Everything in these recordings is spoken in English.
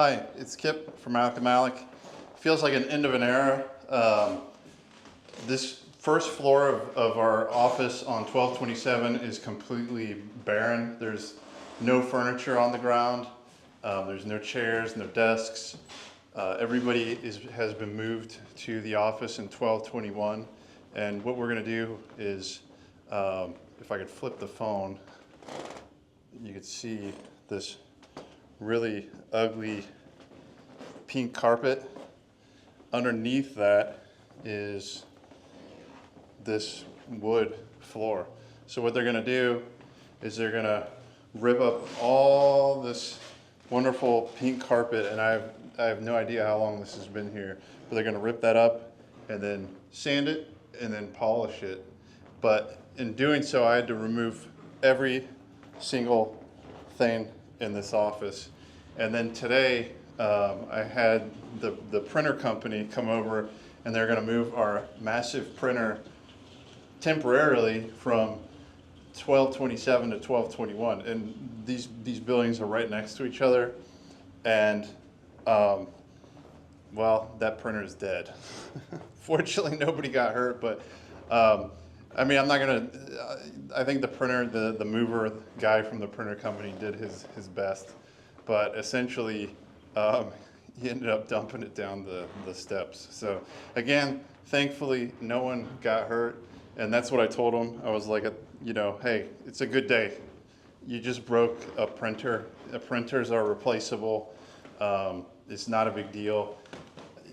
Hi, it's Kip from Malek Malek. Feels like an end of an era. This first floor of our office on 1227 is completely barren. There's no furniture on the ground. There's no chairs, no desks. Everybody has been moved to the office in 1221. And what we're gonna do is, if I could flip the phone, you could see this really ugly pink carpet. Underneath that is this wood floor. So what they're gonna do is they're gonna rip up all this wonderful pink carpet, and I have no idea how long this has been here, but they're gonna rip that up and then sand it and then polish it. But in doing so, I had to remove every single thing in this office. And then today, I had the printer company come over, and they're gonna move our massive printer temporarily from 1227 to 1221. And these buildings are right next to each other. And well, that printer is dead. Fortunately, nobody got hurt, but I mean, I'm not gonna, I think the printer, the mover guy from the printer company did his best, but essentially, he ended up dumping it down the steps. So again, thankfully, no one got hurt, and that's what I told him. I was like, you know, hey, it's a good day. You just broke a printer. Printers are replaceable. It's not a big deal.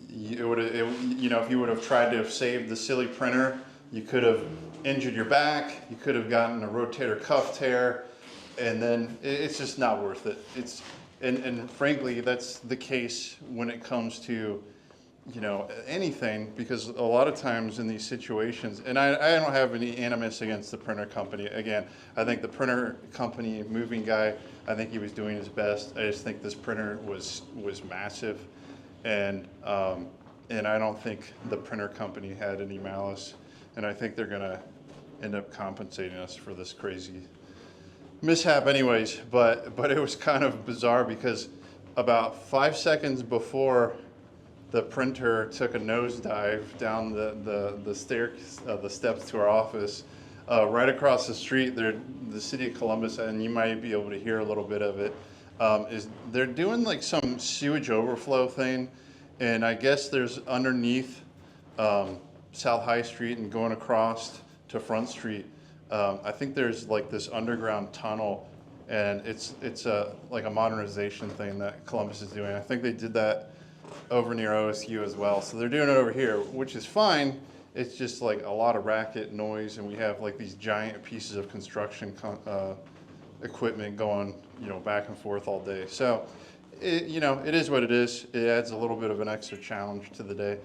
You know, if you would have tried to have saved the silly printer, you could have injured your back, you could have gotten a rotator cuff tear, and then it's just not worth it. And frankly, that's the case when it comes to, you know, anything, because a lot of times in these situations, and I don't have any animus against the printer company. Again, I think the printer company moving guy, I think he was doing his best. I just think this printer was massive, and I don't think the printer company had any malice. And I think they're gonna end up compensating us for this crazy mishap anyways, but it was kind of bizarre because about 5 seconds before the printer took a nosedive down the stairs, the steps to our office, right across the street, the city of Columbus, and you might be able to hear a little bit of it, is they're doing like some sewage overflow thing, and I guess there's underneath South High Street and going across to Front Street, I think there's like this underground tunnel, and it's like a modernization thing that Columbus is doing. I think they did that over near OSU as well. So they're doing it over here, which is fine. It's just like a lot of racket noise, and we have like these giant pieces of construction equipment going, you know, back and forth all day. So, you know, it is what it is. It adds a little bit of an extra challenge to the day.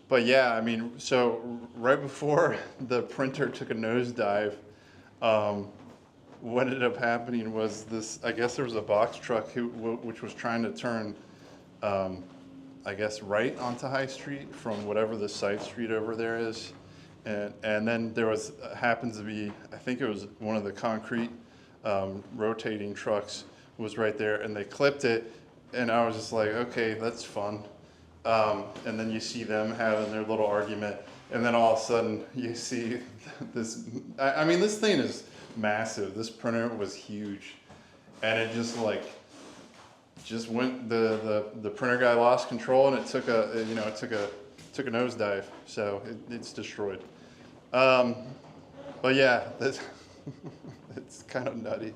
But yeah, I mean, so right before the printer took a nosedive, what ended up happening was this, I guess there was a box truck which was trying to turn, I guess, right onto High Street from whatever the side street over there is. And then there happens to be, I think it was one of the concrete rotating trucks was right there, and they clipped it, and I was just like, okay, that's fun. And then you see them having their little argument, and then all of a sudden you see this, I mean, this thing is massive. This printer was huge, and it just went, the printer guy lost control, and it took a nosedive, so it's destroyed. But yeah, it's kind of nutty.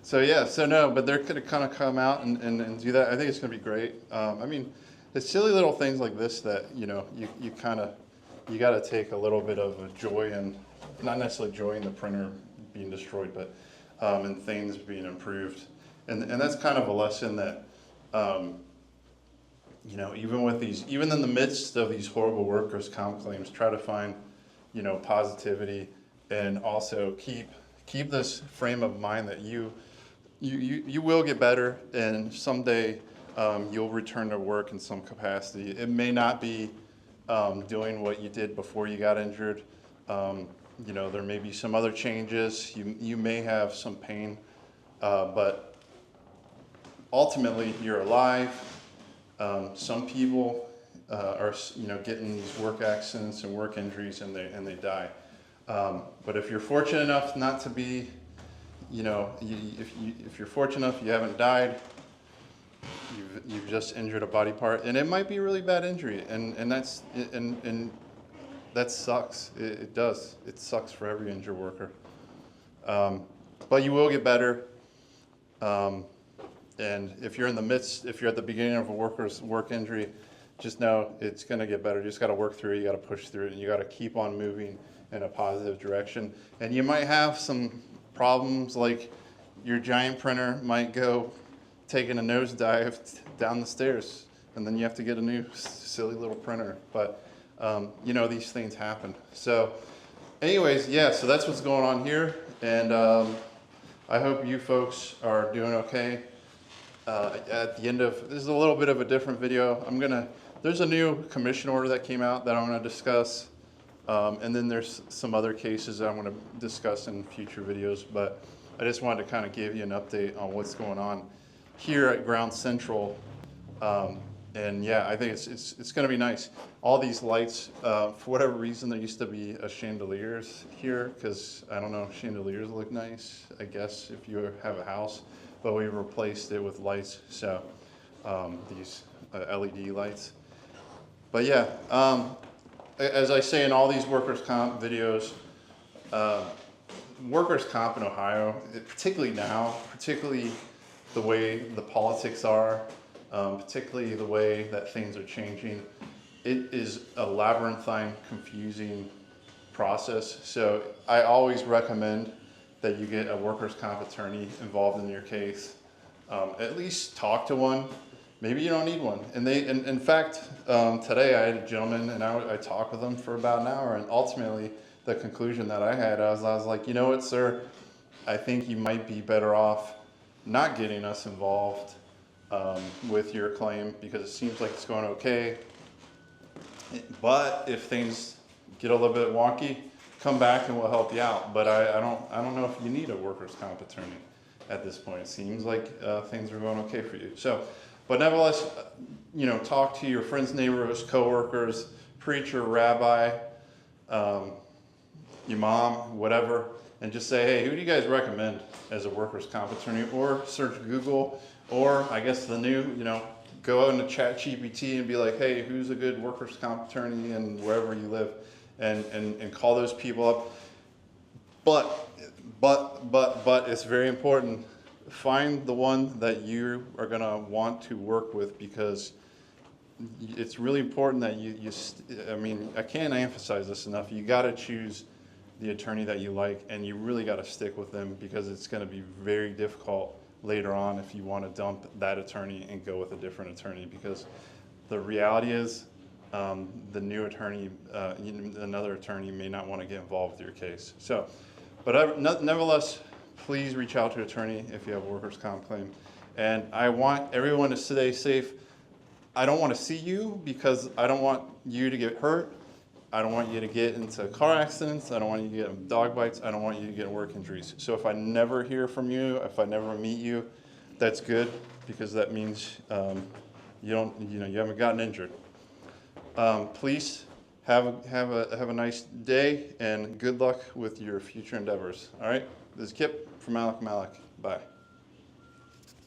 So yeah, so no, but they're gonna kind of come out and do that. I think it's gonna be great. I mean, it's silly little things like this that, you know, you got to take a little bit of a joy in, not necessarily joy in the printer being destroyed, but in things being improved. And that's kind of a lesson that, you know, even in the midst of these horrible workers' comp claims, try to find, you know, positivity, and also keep this frame of mind that you will get better, and someday you'll return to work in some capacity. It may not be doing what you did before you got injured. You know, there may be some other changes. You may have some pain, but ultimately you're alive. Some people are getting these work accidents and work injuries and they die. But if you're fortunate enough not to be, if you're fortunate enough you haven't died, you've just injured a body part, and it might be a really bad injury, and that sucks. It does. It sucks for every injured worker. But you will get better. And if you're if you're at the beginning of a worker's work injury, just know it's going to get better. You just got to work through it. You got to push through it, and you got to keep on moving in a positive direction. And you might have some problems, like your giant printer might go taking a nosedive down the stairs, and then you have to get a new silly little printer. But these things happen. So anyways, yeah, so that's what's going on here. And I hope you folks are doing okay. At the end of, this is a little bit of a different video. There's a new commission order that came out that I'm gonna discuss. And then there's some other cases that I'm gonna discuss in future videos, but I just wanted to kind of give you an update on what's going on here at Ground Central. And yeah, I think it's gonna be nice. All these lights, for whatever reason, there used to be a chandeliers here, because I don't know, chandeliers look nice, I guess, if you have a house, but we replaced it with lights, so these LED lights. But yeah, as I say in all these workers' comp videos, workers' comp in Ohio, particularly now, particularly the way the politics are, particularly the way that things are changing, it is a labyrinthine, confusing process. So I always recommend that you get a workers' comp attorney involved in your case. At least talk to one. Maybe you don't need one. And in fact, today I had a gentleman, and I talked with him for about an hour, and ultimately the conclusion that I had, I was like, you know what, sir, I think you might be better off not getting us involved with your claim, because it seems like it's going okay. But if things get a little bit wonky, come back and we'll help you out. But I don't know if you need a workers' comp attorney at this point. It seems like things are going okay for you. So, but nevertheless, talk to your friends, neighbors, coworkers, preacher, rabbi, your mom, whatever, and just say, hey, who do you guys recommend as a workers' comp attorney? Or search Google, or I guess the new, go into ChatGPT and be like, hey, who's a good workers' comp attorney and wherever you live, and call those people up. But it's very important, find the one that you are gonna want to work with, because it's really important that I can't emphasize this enough, you gotta choose the attorney that you like, and you really gotta stick with them, because it's gonna be very difficult later on if you want to dump that attorney and go with a different attorney, because the reality is the new attorney, another attorney may not want to get involved with your case. So, but nevertheless, please reach out to an attorney if you have a workers' comp claim. And I want everyone to stay safe. I don't want to see you, because I don't want you to get hurt. I don't want you to get into car accidents. I don't want you to get dog bites. I don't want you to get work injuries. So if I never hear from you, if I never meet you, that's good, because that means you haven't gotten injured. Please have a nice day, and good luck with your future endeavors. All right, this is Kip from Malek Malek. Bye.